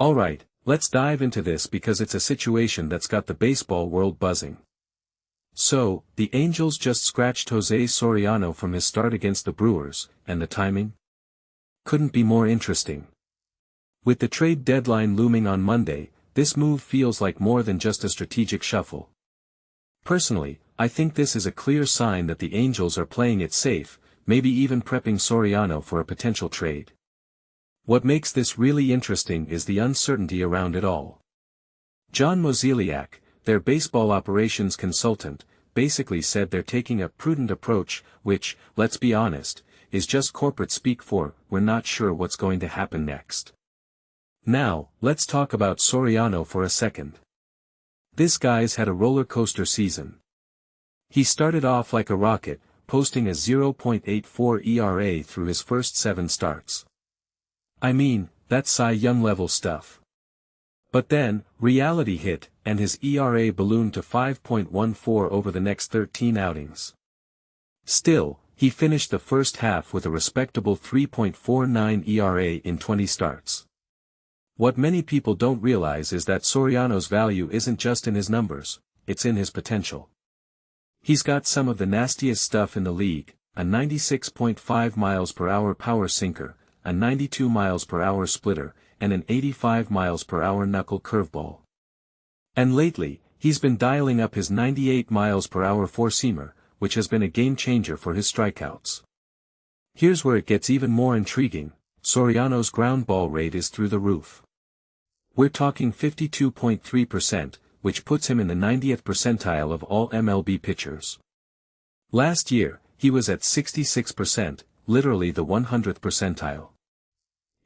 Alright, let's dive into this because it's a situation that's got the baseball world buzzing. So, the Angels just scratched José Soriano from his start against the Brewers, and the timing? Couldn't be more interesting. With the trade deadline looming on Monday, this move feels like more than just a strategic shuffle. Personally, I think this is a clear sign that the Angels are playing it safe, maybe even prepping Soriano for a potential trade. What makes this really interesting is the uncertainty around it all. John Mozeliak, their baseball operations consultant, basically said they're taking a prudent approach, which, let's be honest, is just corporate speak for, we're not sure what's going to happen next. Now, let's talk about Soriano for a second. This guy's had a roller coaster season. He started off like a rocket, posting a 0.84 ERA through his first 7 starts. I mean, that's Cy Young level stuff. But then, reality hit, and his ERA ballooned to 5.14 over the next 13 outings. Still, he finished the first half with a respectable 3.49 ERA in 20 starts. What many people don't realize is that Soriano's value isn't just in his numbers, it's in his potential. He's got some of the nastiest stuff in the league, a 96.5 miles per hour power sinker, a 92 miles per hour splitter, and an 85 miles per hour knuckle curveball. And lately, he's been dialing up his 98 miles per hour four-seamer, which has been a game changer for his strikeouts. Here's where it gets even more intriguing, Soriano's ground ball rate is through the roof. We're talking 52.3%, which puts him in the 90th percentile of all MLB pitchers. Last year, he was at 66%, literally the 100th percentile.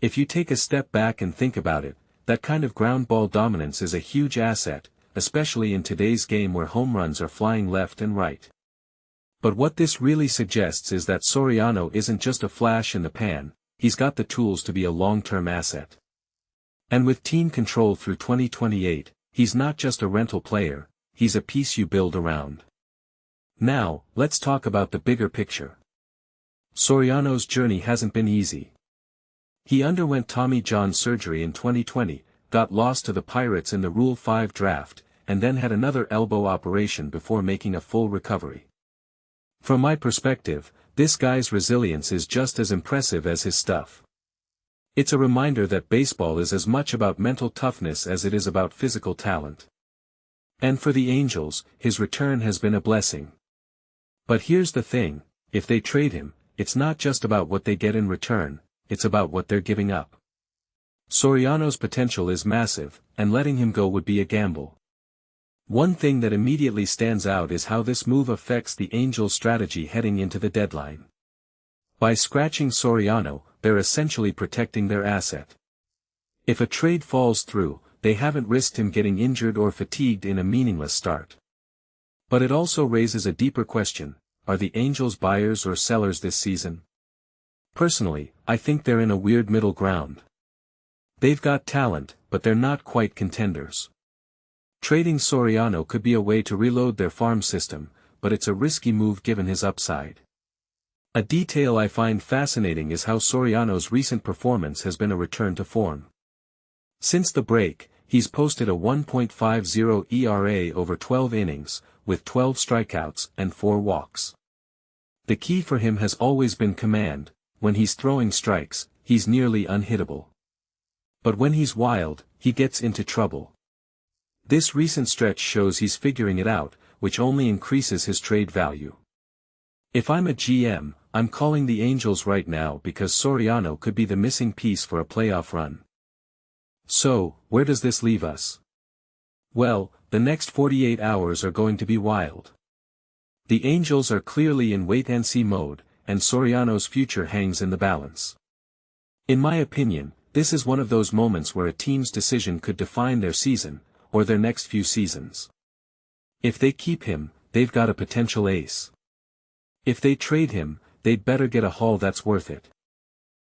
If you take a step back and think about it, that kind of ground ball dominance is a huge asset, especially in today's game where home runs are flying left and right. But what this really suggests is that Soriano isn't just a flash in the pan, he's got the tools to be a long-term asset. And with team control through 2028, he's not just a rental player, he's a piece you build around. Now, let's talk about the bigger picture. Soriano's journey hasn't been easy. He underwent Tommy John surgery in 2020, got lost to the Pirates in the Rule 5 draft, and then had another elbow operation before making a full recovery. From my perspective, this guy's resilience is just as impressive as his stuff. It's a reminder that baseball is as much about mental toughness as it is about physical talent. And for the Angels, his return has been a blessing. But here's the thing, if they trade him, it's not just about what they get in return, it's about what they're giving up. Soriano's potential is massive, and letting him go would be a gamble. One thing that immediately stands out is how this move affects the Angels' strategy heading into the deadline. By scratching Soriano, they're essentially protecting their asset. If a trade falls through, they haven't risked him getting injured or fatigued in a meaningless start. But it also raises a deeper question, are the Angels buyers or sellers this season? Personally, I think they're in a weird middle ground. They've got talent, but they're not quite contenders. Trading Soriano could be a way to reload their farm system, but it's a risky move given his upside. A detail I find fascinating is how Soriano's recent performance has been a return to form. Since the break, he's posted a 1.50 ERA over 12 innings, with 12 strikeouts and 4 walks. The key for him has always been command. When he's throwing strikes, he's nearly unhittable. But when he's wild, he gets into trouble. This recent stretch shows he's figuring it out, which only increases his trade value. If I'm a GM, I'm calling the Angels right now because Soriano could be the missing piece for a playoff run. So, where does this leave us? Well, the next 48 hours are going to be wild. The Angels are clearly in wait-and-see mode, and Soriano's future hangs in the balance. In my opinion, this is one of those moments where a team's decision could define their season, or their next few seasons. If they keep him, they've got a potential ace. If they trade him, they'd better get a haul that's worth it.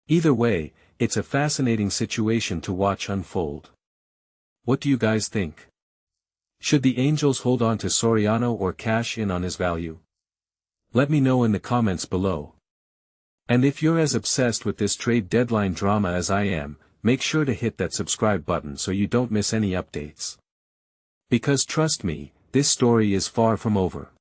Either way, it's a fascinating situation to watch unfold. What do you guys think? Should the Angels hold on to Soriano or cash in on his value? Let me know in the comments below. And if you're as obsessed with this trade deadline drama as I am, make sure to hit that subscribe button so you don't miss any updates. Because trust me, this story is far from over.